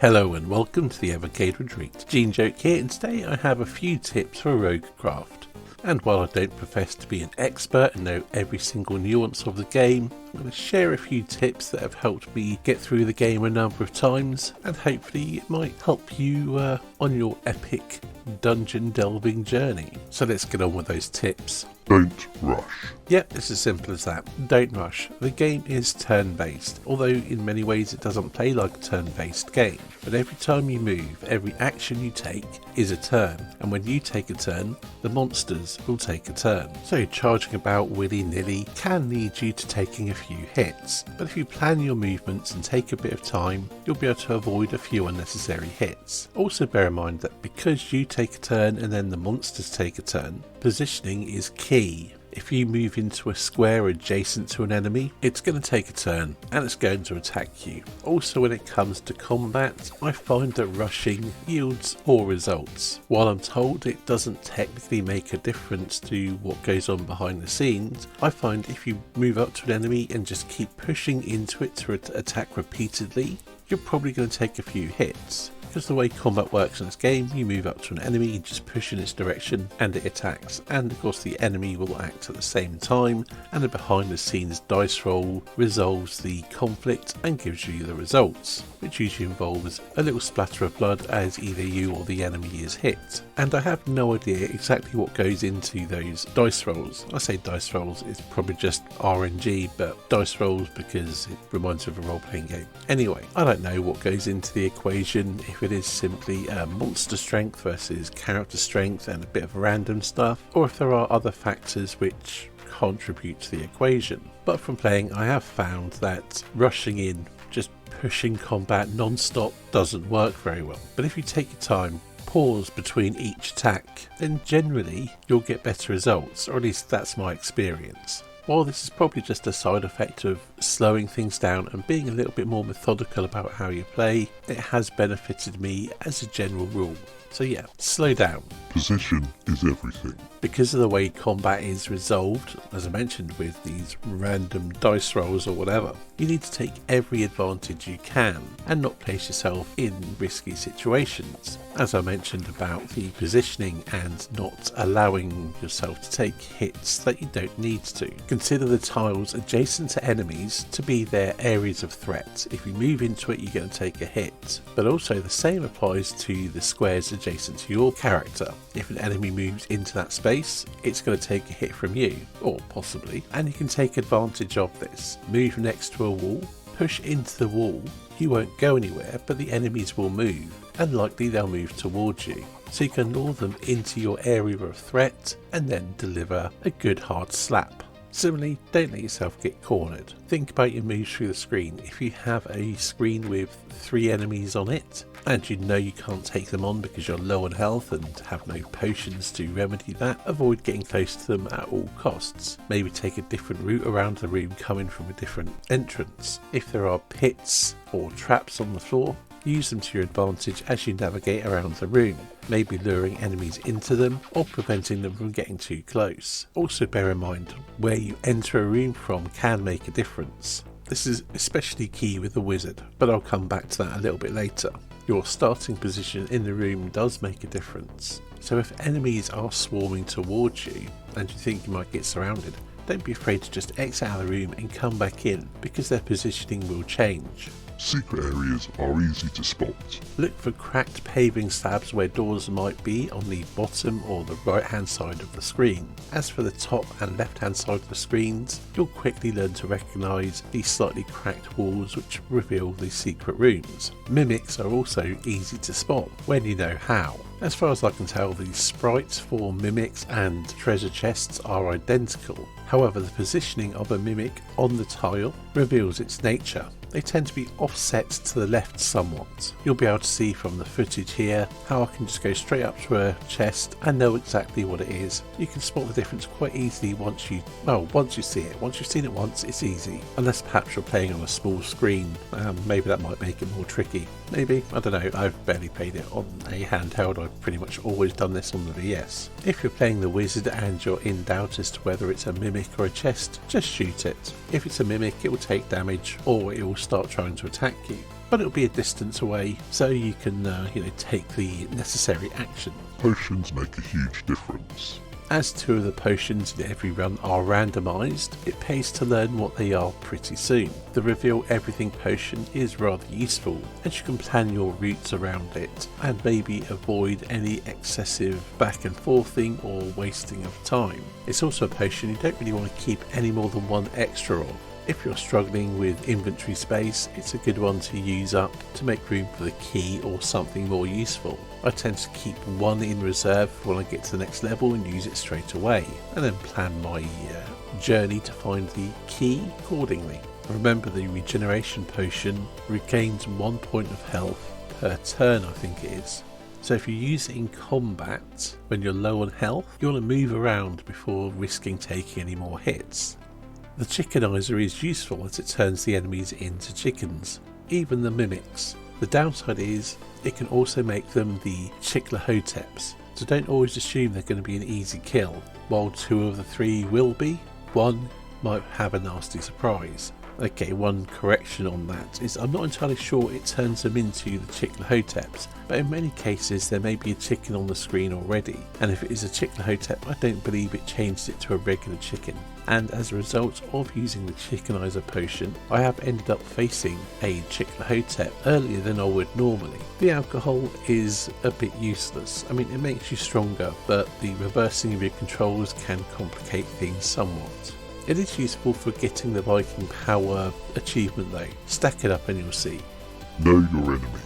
Hello and welcome to the Evercade Retreat. Gene Joke here, and today I have a few tips for Roguecraft. And while I don't profess to be an expert and know every single nuance of the game, I'm going to share a few tips that have helped me get through the game a number of times, and hopefully it might help you on your epic dungeon delving journey. So let's get on with those tips. Don't rush. Yep, it's as simple as that. Don't rush. The game is turn-based, although in many ways it doesn't play like a turn-based game. But every time you move, every action you take is a turn, and when you take a turn, the monsters will take a turn. So charging about willy-nilly can lead you to taking a few hits, but if you plan your movements and take a bit of time, you'll be able to avoid a few unnecessary hits. Also bear in mind that because you take a turn and then the monsters take a turn, positioning is key. If you move into a square adjacent to an enemy, it's going to take a turn and it's going to attack you. Also, when it comes to combat, I find that rushing yields poor results. While I'm told it doesn't technically make a difference to what goes on behind the scenes, I find if you move up to an enemy and just keep pushing into it to attack repeatedly, you're probably going to take a few hits. Because the way combat works in this game, you move up to an enemy, you just push in its direction and it attacks, and of course the enemy will act at the same time, and a behind the scenes dice roll resolves the conflict and gives you the results, which usually involves a little splatter of blood as either you or the enemy is hit. And I have no idea exactly what goes into those dice rolls. I say dice rolls, it's probably just RNG, but dice rolls because it reminds me of a role-playing game. Anyway, I don't know what goes into the equation, if it is simply monster strength versus character strength and a bit of random stuff, or if there are other factors which contribute to the equation. But from playing, I have found that rushing in, just pushing combat non-stop doesn't work very well. But if you take your time, pause between each attack, then generally you'll get better results, or at least that's my experience. While this is probably just a side effect of slowing things down and being a little bit more methodical about how you play, it has benefited me as a general rule. So yeah, slow down. Position is everything. Because of the way combat is resolved, as I mentioned with these random dice rolls or whatever, you need to take every advantage you can and not place yourself in risky situations. As I mentioned about the positioning and not allowing yourself to take hits that you don't need to. Consider the tiles adjacent to enemies to be their areas of threat. If you move into it, you're going to take a hit. But also the same applies to the squares adjacent to your character. If an enemy moves into that space, it's going to take a hit from you, or possibly, and you can take advantage of this. Move next to a wall, push into the wall, you won't go anywhere, but the enemies will move, and likely they'll move towards you. So you can lure them into your area of threat, and then deliver a good hard slap. Similarly, don't let yourself get cornered. Think about your moves through the screen. If you have a screen with 3 enemies on it, and you know you can't take them on because you're low on health and have no potions to remedy that, avoid getting close to them at all costs. Maybe take a different route around the room coming from a different entrance. If there are pits or traps on the floor, use them to your advantage as you navigate around the room, maybe luring enemies into them or preventing them from getting too close. Also bear in mind, where you enter a room from can make a difference. This is especially key with the wizard, but I'll come back to that a little bit later. Your starting position in the room does make a difference. So if enemies are swarming towards you and you think you might get surrounded, don't be afraid to just exit out of the room and come back in, because their positioning will change. Secret areas are easy to spot. Look for cracked paving slabs where doors might be on the bottom or the right hand side of the screen. As for the top and left hand side of the screens, you'll quickly learn to recognise these slightly cracked walls which reveal the secret rooms. Mimics are also easy to spot when you know how. As far as I can tell, the sprites for mimics and treasure chests are identical. However, the positioning of a mimic on the tile reveals its nature. They tend to be offset to the left somewhat. You'll be able to see from the footage here how I can just go straight up to a chest and know exactly what it is. You can spot the difference quite easily once you see it. Once you've seen it once, it's easy. Unless perhaps you're playing on a small screen, maybe that might make it more tricky. Maybe, I don't know, I've barely played it on a handheld. I've pretty much always done this on the VS. If you're playing the wizard and you're in doubt as to whether it's a mimic or a chest, just shoot it. If it's a mimic, it will take damage or it will start trying to attack you. but it'll be a distance away, so you can take the necessary action. Potions make a huge difference. As 2 of the potions in every run are randomised, it pays to learn what they are pretty soon. The Reveal Everything potion is rather useful, as you can plan your routes around it, and maybe avoid any excessive back and forthing or wasting of time. It's also a potion you don't really want to keep any more than 1 extra of. If you're struggling with inventory space, it's a good one to use up to make room for the key or something more useful. I tend to keep 1 in reserve when I get to the next level and use it straight away, and then plan my journey to find the key accordingly. Remember, the regeneration potion regains 1 point of health per turn, I think it is. So if you use it in combat when you're low on health, you want to move around before risking taking any more hits. The Chickenizer is useful as it turns the enemies into chickens, even the mimics. The downside is it can also make them the Chicklehoteps, so don't always assume they're going to be an easy kill. While 2 of the 3 will be, 1 might have a nasty surprise. Okay, one correction on that is I'm not entirely sure it turns them into the Chicklehoteps, but in many cases there may be a chicken on the screen already, and if it is a Chicklehotep, I don't believe it changed it to a regular chicken. And as a result of using the Chickenizer potion, I have ended up facing a Chicklehotep earlier than I would normally. The alcohol is a bit useless. I mean, it makes you stronger, but the reversing of your controls can complicate things somewhat. It is useful for getting the Viking Power achievement though. Stack it up and you'll see. Know your enemy.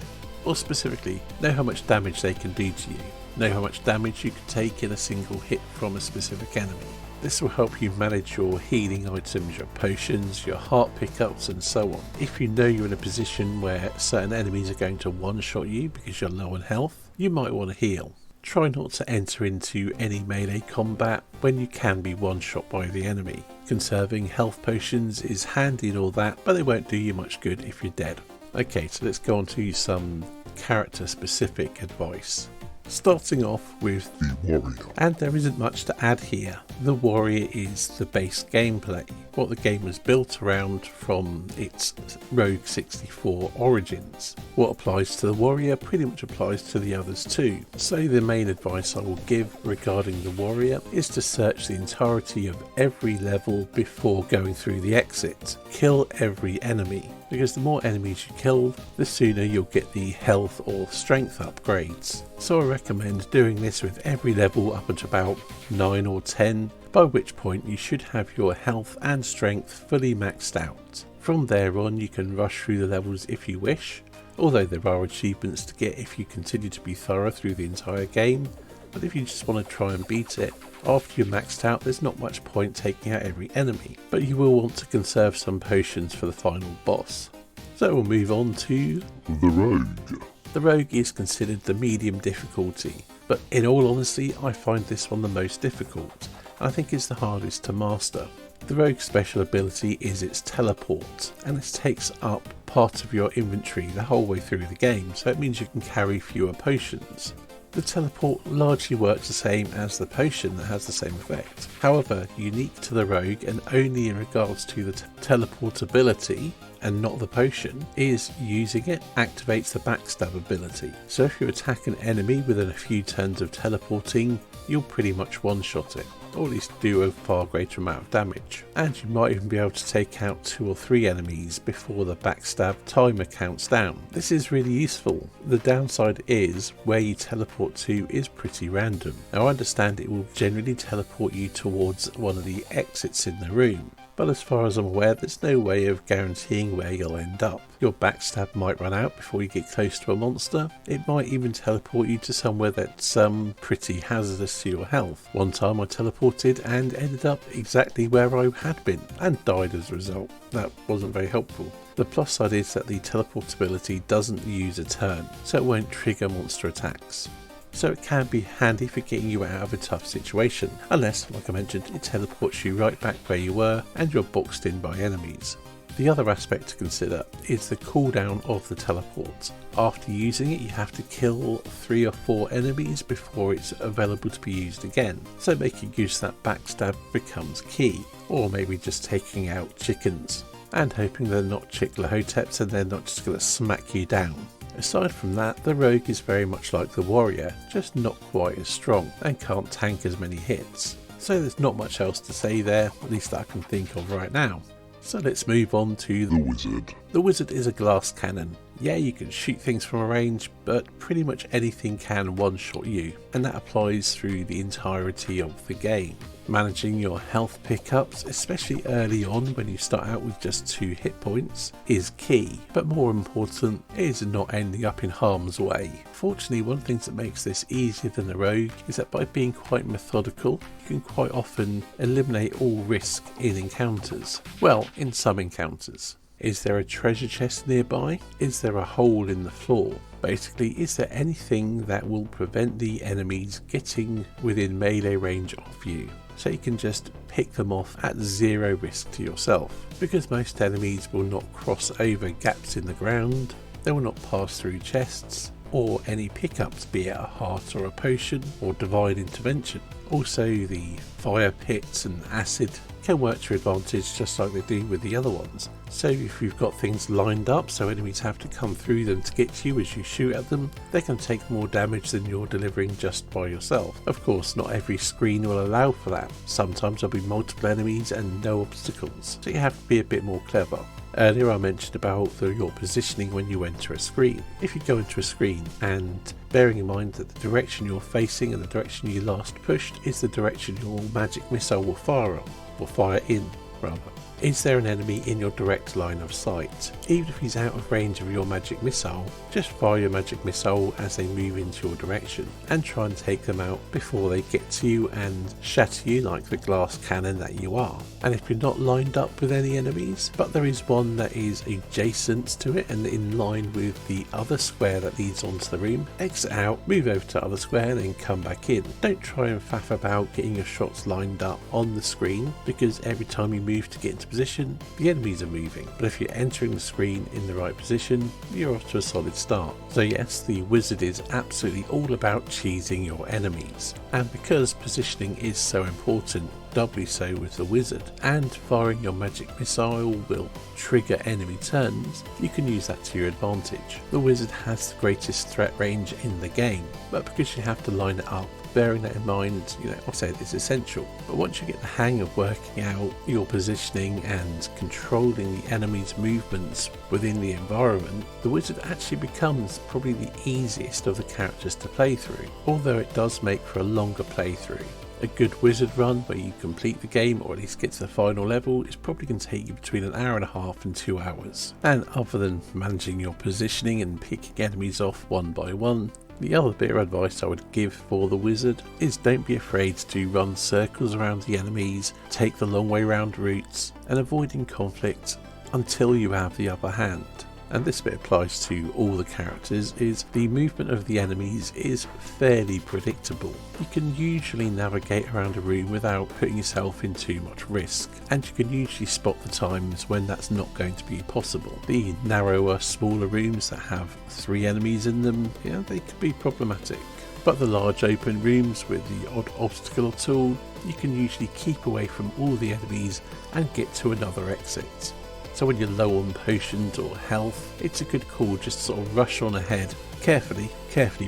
Or specifically, know how much damage they can do to you. Know how much damage you can take in a single hit from a specific enemy. This will help you manage your healing items, your potions, your heart pickups and so on. If you know you're in a position where certain enemies are going to one-shot you because you're low on health, you might want to heal. Try not to enter into any melee combat when you can be one-shot by the enemy. Conserving health potions is handy and all that, but they won't do you much good if you're dead. Okay, so let's go on to some character specific advice. Starting off with the warrior. And there isn't much to add here. The warrior is the base gameplay, what the game was built around from its Rogue 64 origins. What applies to the warrior pretty much applies to the others too. So the main advice I will give regarding the warrior is to search the entirety of every level before going through the exit. Kill every enemy, because the more enemies you kill, the sooner you'll get the health or strength upgrades. So I recommend doing this with every level up until about 9 or 10, by which point you should have your health and strength fully maxed out. From there on you can rush through the levels if you wish, although there are achievements to get if you continue to be thorough through the entire game, but if you just want to try and beat it, after you're maxed out there's not much point taking out every enemy, but you will want to conserve some potions for the final boss. So we'll move on to the rogue. The rogue is considered the medium difficulty, but in all honesty I find this one the most difficult, and I think it's the hardest to master. The rogue's special ability is its teleport, and this takes up part of your inventory the whole way through the game, so it means you can carry fewer potions. The teleport largely works the same as the potion that has the same effect. However, unique to the rogue and only in regards to the teleportability and not the potion, is using it activates the backstab ability. So if you attack an enemy within a few turns of teleporting, you'll pretty much one-shot it, or at least do a far greater amount of damage. And you might even be able to take out 2 or 3 enemies before the backstab timer counts down. This is really useful. The downside is where you teleport to is pretty random. Now I understand it will generally teleport you towards one of the exits in the room, but as far as I'm aware there's no way of guaranteeing where you'll end up. Your backstab might run out before you get close to a monster. It might even teleport you to somewhere that's pretty hazardous to your health. One time I teleported and ended up exactly where I had been and died as a result. That wasn't very helpful. The plus side is that the teleportability doesn't use a turn, so it won't trigger monster attacks. So it can be handy for getting you out of a tough situation, unless, like I mentioned, it teleports you right back where you were and you're boxed in by enemies. The other aspect to consider is the cooldown of the teleport. After using it you have to kill 3 or 4 enemies before it's available to be used again, so making use of that backstab becomes key, or maybe just taking out chickens. and hoping they're not Chiclahoteps and they're not just going to smack you down. Aside from that, the rogue is very much like the warrior, just not quite as strong and can't tank as many hits. So there's not much else to say there, at least that I can think of right now. So let's move on to The wizard. The wizard is a glass cannon. Yeah, you can shoot things from a range, but pretty much anything can one-shot you, and that applies through the entirety of the game. Managing your health pickups, especially early on when you start out with just 2 hit points, is key, but more important is not ending up in harm's way. Fortunately, one of the things that makes this easier than a rogue is that by being quite methodical, you can quite often eliminate all risk in encounters. Well, in some encounters. Is there a treasure chest nearby? Is there a hole in the floor? Basically, is there anything that will prevent the enemies getting within melee range of you? So you can just pick them off at 0 risk to yourself. Because most enemies will not cross over gaps in the ground, they will not pass through chests, or any pickups, be it a heart or a potion or divine intervention. Also, the fire pits and acid can work to your advantage just like they do with the other ones. So if you've got things lined up so enemies have to come through them to get to you as you shoot at them, they can take more damage than you're delivering just by yourself. Of course, not every screen will allow for that. Sometimes there'll be multiple enemies and no obstacles, so you have to be a bit more clever. Earlier I mentioned about your positioning when you enter a screen. If you go into a screen and bearing in mind that the direction you're facing and the direction you last pushed is the direction your magic missile will fire on, or fire in rather. Is there an enemy in your direct line of sight? Even if he's out of range of your magic missile, just fire your magic missile as they move into your direction and try and take them out before they get to you and shatter you like the glass cannon that you are. And if you're not lined up with any enemies, but there is one that is adjacent to it and in line with the other square that leads onto the room, exit out, move over to the other square and then come back in. Don't try and faff about getting your shots lined up on the screen, because every time you move to get into position, the enemies are moving. But if you're entering the screen in the right position, you're off to a solid start. So yes, the wizard is absolutely all about cheesing your enemies. And because positioning is so important, doubly so with the wizard, and firing your magic missile will trigger enemy turns, you can use that to your advantage. The wizard has the greatest threat range in the game, but because you have to line it up, bearing that in mind, I'll say it's essential. But once you get the hang of working out your positioning and controlling the enemy's movements within the environment, the wizard actually becomes probably the easiest of the characters to play through, although it does make for a longer playthrough. A good wizard run where you complete the game or at least get to the final level is probably going to take you between an hour and a half and 2 hours. And other than managing your positioning and picking enemies off one by one, the other bit of advice I would give for the wizard is don't be afraid to run circles around the enemies, take the long way round routes, and avoiding conflict until you have the upper hand. And this bit applies to all the characters, is the movement of the enemies is fairly predictable. You can usually navigate around a room without putting yourself in too much risk, and you can usually spot the times when that's not going to be possible. The narrower, smaller rooms that have 3 enemies in them, they could be problematic. But the large open rooms with the odd obstacle or tool, you can usually keep away from all the enemies and get to another exit. So when you're low on potions or health, it's a good call just to sort of rush on ahead, carefully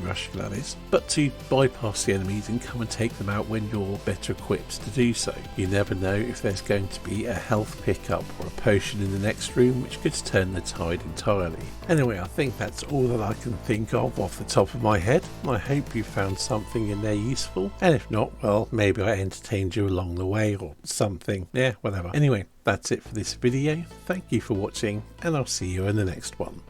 rushing that is, but to bypass the enemies and come and take them out when you're better equipped to do so. You never know if there's going to be a health pickup or a potion in the next room which could turn the tide entirely. Anyway, I think that's all that I can think of off the top of my head. I hope you found something in there useful, and if not, well, maybe I entertained you along the way or something. Yeah, whatever. Anyway, that's it for this video. Thank you for watching, and I'll see you in the next one.